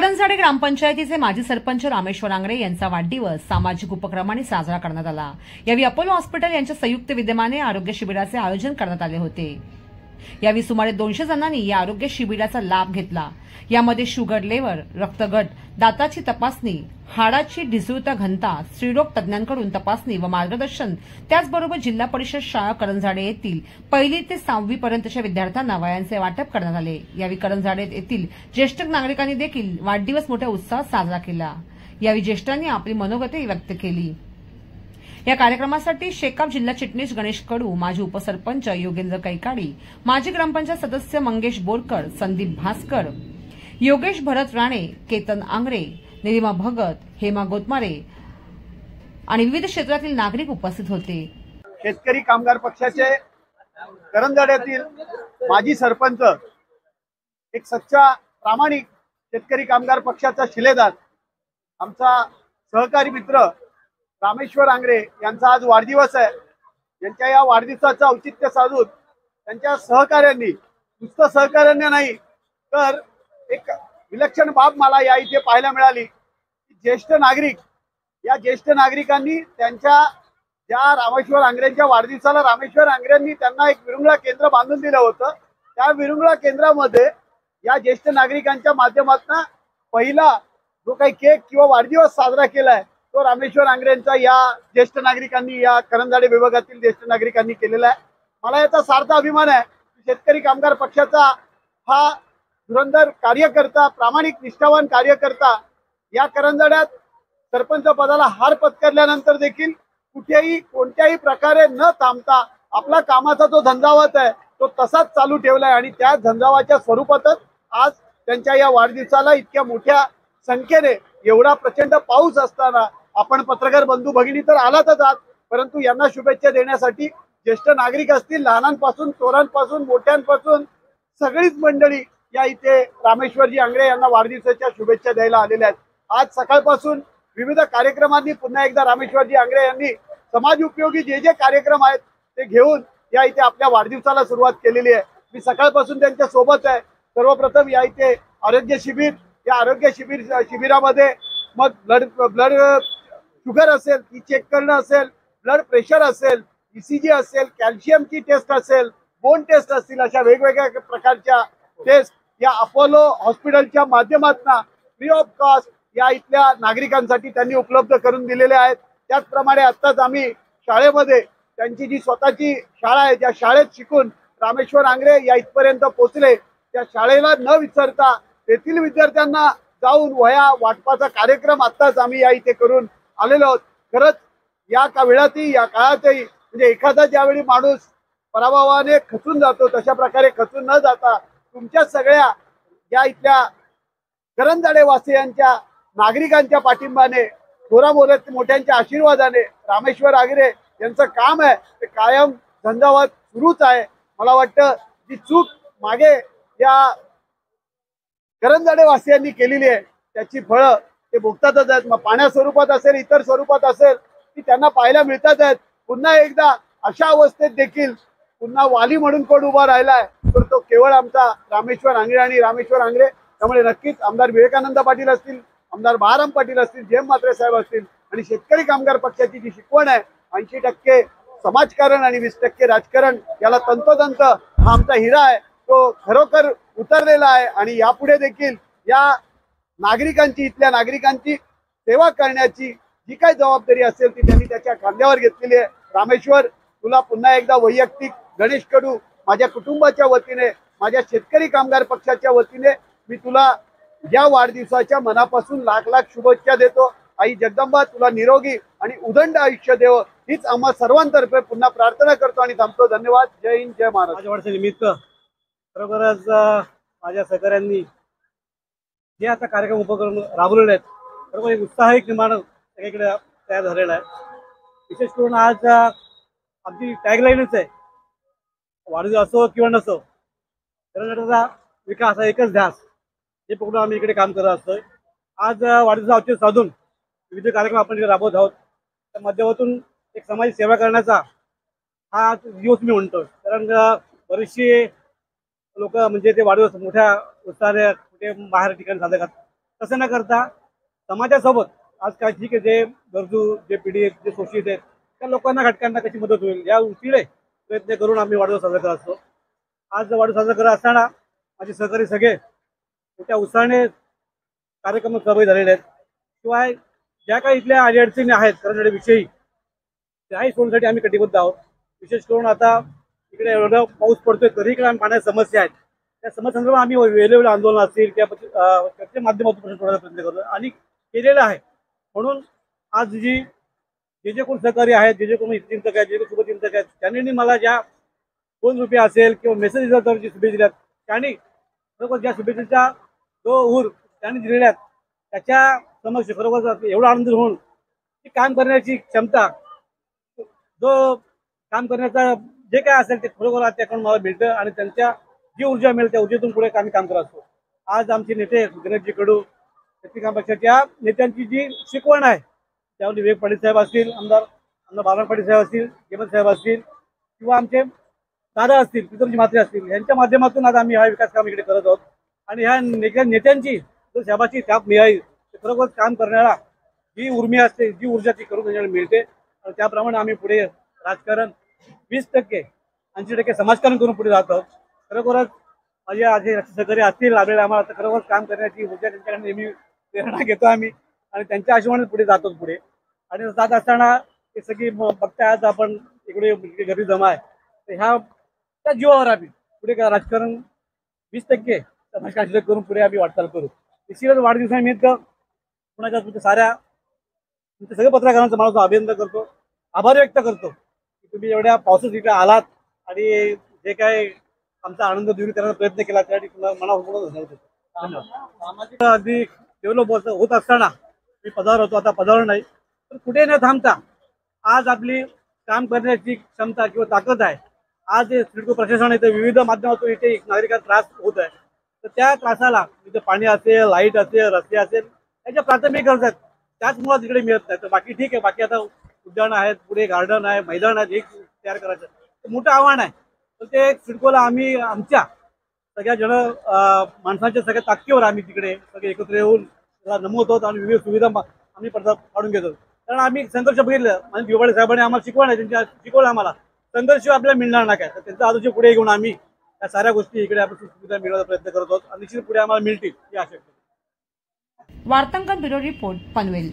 करंजाडे ग्रामपंचायतीचे माजी सरपंच रामेश्वर आंगरे यांचा वाढदिवस सामाजिक उपक्रमांनी साजरा करण्यात आला। यावेळी अपोलो हॉस्पिटल यांच्या संयुक्त विद्यमाने आरोग्य शिबिराचे आयोजन करण्यात आले होते। यावेळी सुमारे 200 जणांनी या आरोग्य शिबिराचा लाभ घेतला। यामध्ये शुगर लेव्हल, रक्तगट, दाताची तपासणी, हाडाची ढिसूळता घनता, स्त्रीरोग तज्ञांकडून तपासणी व मार्गदर्शन, त्याचबरोबर जिल्हा परिषद शाळा करंजाडे येथील 1ली ते 6वी पर्यंतच्या विद्यार्थ्यांना वह्यांचे वाटप करण्यात आले। यावेळी करंजाडे येथील ज्येष्ठ नागरिकांनी देखील वाढदिवस मोठ्या उत्साहात साजरा केला। यावेळी ज्येष्ठांनी आपली मनोगते व्यक्त केली। या कार्यक्रमासाठी शेकाप जिल्हा चिटणीस गणेश कडू, माजी उपसरपंच योगेंद्र कैकाडी, माजी ग्रामपंचायत सदस्य मंगेश बोरकर, संदीप भास्कर, योगेश भरत राणे, केतन आंगरे, निलिमा भगत, हेमा गोतमारे आणि विविध क्षेत्रातील नागरिक उपस्थित होते। शेतकरी कामगार पक्षाचे करंजाड्यातील माजी सरपंच, एक सच्चा प्रामाणिक शेतकरी कामगार पक्षाचा शिलेदार, आमचा सहकारी मित्र रामेश्वर आंगरे यांचा आज वाढदिवस आहे। यांच्या या वाढदिवसाचं औचित्य साधून त्यांच्या सहकार्यांनी, नुसतं सहकार्यांनी नाही तर एक विलक्षण बाब मला या इथे पाहायला मिळाली की ज्येष्ठ नागरिक, या ज्येष्ठ नागरिकांनी त्यांच्या ज्या रामेश्वर आंगरेंच्या वाढदिवसाला रामेश्वर आंगरेंनी त्यांना एक विरंगुळा केंद्र बांधून दिलं होतं, त्या विरंगुळा केंद्रामध्ये या ज्येष्ठ नागरिकांच्या माध्यमातून पहिला जो काही केक किंवा वाढदिवस साजरा केलाय तो रामेश्वर आंगरेंचा या ज्येष्ठ नागरिकांनी, या करंजाडे विभागातील ज्येष्ठ नागरिकांनी केलेला आहे। मला याचा सार्थ अभिमान आहे की शेतकरी कामगार पक्षाचा हा धुरंधर कार्यकर्ता, प्रामाणिक निष्ठावान कार्यकर्ता या करंजाड्यात सरपंच पदाला हार पत्करल्यानंतर देखील कुठेही कोणत्याही प्रकारे न थांबता आपला कामाचा जो झंझावात आहे तो तसाच चालू ठेवलाय आणि त्या झंझावाच्या स्वरूपातच आज त्यांच्या या वाढदिवसाला इतक्या मोठ्या संख्येने, एवढा प्रचंड पाऊस असताना आपण पत्रकार बंधू भगिनी तर आलातच आहात, परंतु यांना शुभेच्छा देण्यासाठी ज्येष्ठ नागरिक असतील, लहानांपासून थोरांपासून मोठ्यांपासून सगळीच मंडळी या इथे रामेश्वरजी आंगरे यांना वाढदिवसाच्या शुभेच्छा द्यायला आलेल्या आहेत। आज सकाळपासून विविध कार्यक्रमांनी पुन्हा एकदा रामेश्वरजी आंगरे यांनी समाज उपयोगी जे जे कार्यक्रम आहेत ते घेऊन या इथे आपल्या वाढदिवसाला सुरुवात केलेली आहे। मी सकाळपासून त्यांच्या सोबत आहे। सर्वप्रथम या इथे आरोग्य शिबिर, या आरोग्य शिबिरामध्ये मग ब्लड शुगर असेल ती चेक करणं असेल, ब्लड प्रेशर असेल, ECG असेल, कॅल्शियमची टेस्ट असेल, बोन टेस्ट असतील, अशा वेगवेगळ्या प्रकारच्या टेस्ट या अपोलो हॉस्पिटलच्या माध्यमातून फ्री ऑफ कॉस्ट या इथल्या नागरिकांसाठी त्यांनी उपलब्ध करून दिलेले आहेत। त्याचप्रमाणे आत्ताच आम्ही शाळेमध्ये त्यांची जी स्वतःची शाळा आहे त्या शाळेत शिकून रामेश्वर आंगरे या इथपर्यंत पोहोचले, त्या शाळेला न विसरता तेथील विद्यार्थ्यांना जाऊन वह्या वाटपाचा कार्यक्रम आत्ताच आम्ही या इथे करून आलेलो आहोत। खरंच या वेळातही, या काळातही म्हणजे एखादा ज्यावेळी माणूस पराभवाने खचून जातो तशा प्रकारे खचून न जाता तुमच्या सगळ्या या इथल्या करंजाडे वासियांच्या नागरिकांच्या पाठिंबाने, थोरा मोठ्यांच्या आशीर्वादाने रामेश्वर आंगरे यांचं काम आहे ते कायम झंझावात सुरूच आहे। मला वाटतं जी चूक मागे या करंजाडे वासियांनी केलेली आहे त्याची फळं ते भोगतातच आहेत। मग पाण्या स्वरूपात असेल, इतर स्वरूपात असेल, ती त्यांना पाहायला मिळतात आहेत। पुन्हा एकदा अशा अवस्थेत देखील पुन्हा वाली म्हणून कोण उभा राहिलाय तर तो केवळ आमचा रामेश्वर आंगरे आणि रामेश्वर आंगरे। त्यामुळे नक्कीच आमदार विवेकानंद पाटील असतील, आमदार बहाराम पाटील असतील, जेम म्हात्रे साहेब असतील आणि शेतकरी कामगार पक्षाची जी शिकवण आहे 80% समाजकारण आणि 20% राजकारण, याला तंतोतंत हा आमचा हिरा आहे, तो खरोखर उतरलेला आहे आणि यापुढे देखील या नागरिकांची, इथल्या नागरिकांची सेवा करण्याची जी काही जबाबदारी असेल ती त्यांनी त्याच्या खांद्यावर घेतलेली आहे। रामेश्वर, तुला पुन्हा एकदा वैयक्तिक गणेश कडू, माझ्या कुटुंबाच्या वतीने, माझ्या शेतकरी कामगार पक्षाच्या वतीने मी तुला या वाढदिवसाच्या मनापासून लाख लाख शुभेच्छा देतो। आई जगदंबा तुला निरोगी आणि उदंड आयुष्य देव हीच आम्हा सर्वांतर्फे पुन्हा प्रार्थना करतो आणि थांबतो। धन्यवाद। जय हिंद, जय महाराष्ट्र। माझ्या वाढदिवसानिमित्त खरोखरच माझ्या सहकाऱ्यांनी जे आता कार्यक्रम उपक्रम राबवलेले आहेत बरोबर एक उत्साह एक निर्माण सगळीकडे तयार झालेला आहे। विशेष करून आज आमची टॅगलाईनच आहे, वाढदिवस असो किंवा नसो, करंजाड्याचा विकास हा एकच ध्यास, हे पकडून आम्ही इकडे काम करत असतोय। आज वाढदिवसाचे औचित्य साधून विविध कार्यक्रम आपण इकडे राबवत आहोत। त्या माध्यमातून एक समाज सेवा करण्याचा हा दिवस मी म्हणतो, कारण बरेचसे लोक म्हणजे ते वाढदिवस मोठ्या उत्साहाने कुठे बाहेर ठिकाणी साजरे करतात, तसं न करता समाजासोबत आज काय ठीक आहे, जे गरजू, जे पीडित, जे शोषित आहेत त्या लोकांना, घटकांना कशी मदत होईल या उशिरे प्रयत्न करून आम्ही वाढदिवस साजरा करत असतो. आज वाढदिवस साजरा करत असताना माझे सहकारी सगळे मोठ्या उत्साहाने कार्यक्रम सहभागी झालेले आहेत. शिवाय ज्या काही इथल्या अडीअडचणी आहेत करंजडविषयी त्याही सोडण्यासाठी आम्ही कटिबद्ध आहोत. विशेष करून आता इकडे एवढा पाऊस पडतोय तरी इकडे पाण्याच्या समस्या आहेत. त्या समस्यांसंदर्भात आम्ही वेगवेगळे आंदोलन असतील त्या चर्चेच्या माध्यमातून प्रश्न सोडवण्याचा प्रयत्न करतो आणि केलेलं आहे. म्हणून आज जे कोण सहकारी आहेत, जे कोण हितचिंतक आहेत, जे कोण शुभचिंतक आहेत, त्यांनी मला ज्या ₹2 असेल किंवा मेसेज दिला जी शुभेच्छा दिल्यात त्यांनी खरोखर ज्या शुभेच्छेचा जो ऊर त्यांनी दिलेल्या आहेत त्याच्या समक्ष खरोखर एवढा आनंद होऊन की काम करण्याची क्षमता, जो काम करण्याचा जे काय असेल ते खरोखर त्याकडून मला मिळतं आणि त्यांच्या जी ऊर्जा मिळते त्या ऊर्जेतून पुढे आम्ही काम करत असतो. आज आमचे नेते गणेशजी कडू, शेतकरी कामगार पक्षाच्या नेत्यांची जी शिकवण आहे त्यामध्ये विवेक पाटील साहेब असतील, आमदार बाळासाहेब पाटील साहेब असतील, हेमंत साहेब असतील किंवा आमचे दादा असतील, प्रीतमजी म्हात्रे असतील, यांच्या माध्यमातून आज आम्ही हा विकास काम इकडे करत आहोत. आणि ह्या नेत्यांची जर साहेबाची छाप मिळाली तर खरोखर काम करण्याला जी उर्मी असते, जी ऊर्जा ती करून त्याच्याकडे मिळते आणि त्याप्रमाणे आम्ही पुढे राजकारण 20%, 80% समाजकारण करून पुढे जात आहोत. खरोखरच माझे आज सहकारी असतील लाभलेले आम्हाला तर खरोखर काम करण्याची ऊर्जा त्यांच्याकडे नेहमी प्रेरणा घेतो आम्ही आणि त्यांच्या आशीर्वादाने पुढे जातो पुढे. आणि जात असताना हे सगळी बघताय आज आपण इकडे घरी जमा आहे तर ह्या त्या जीवावर आम्ही पुढे राजकारण 20% समाजकारण करून पुढे आम्ही वाटचाल करू. निश्चितच वाढदिवसानिमित्त पुण्याच्या साऱ्या तुमच्या सगळ्या पत्रकारांचं मला अभिनंदन करतो, आभार व्यक्त करतो की तुम्ही एवढ्या पावसात इकडे आलात आणि जे काय आमचा आनंद दूर करण्याचा प्रयत्न केला त्यासाठी तुम्हाला मनापासून धन्यवाद. अगदी डेव्हलप होत असताना मी पदावर होतो, आता पदावर नाही, तर कुठे न थांबता आज आपली काम करण्याची क्षमता किंवा ताकद आहे. आज सिडको प्रशासन इथे विविध माध्यमातून इथे नागरिकांना त्रास होत आहे तर त्या त्रासाला इथे पाणी असेल, लाईट असेल, रस्ते असेल, त्याच्या प्राथमिक गरज आहेत त्याच मुळात इकडे मिळत नाही. तर बाकी ठीक आहे, बाकी आता उद्यान आहेत, पुढे गार्डन आहे, मैदान आहेत, हे तयार करायचं तर मोठं आव्हान आहे. तर ते सिडकोला आम्ही आमच्या सगळ्या माणसांच्या सगळ्या ताकदीवर आम्ही तिकडे सगळे एकत्र येऊन त्याला नमवतो आणि विविध सुविधा आम्ही काढून घेतो. कारण आम्ही संघर्ष बघितलं आणि दिवाळे साहेबांनी आम्हाला शिकवलं आम्हाला संघर्ष आपल्याला मिळणार नाही काय, तर त्यांचा आदर्श पुढे घेऊन आम्ही या साऱ्या गोष्टी इकडे आपण सुविधा मिळवण्याचा प्रयत्न करत आहोत आणि निश्चित पुढे आम्हाला मिळतील ही आशा. वार्तांकन ब्युरो रिपोर्ट पनवेल.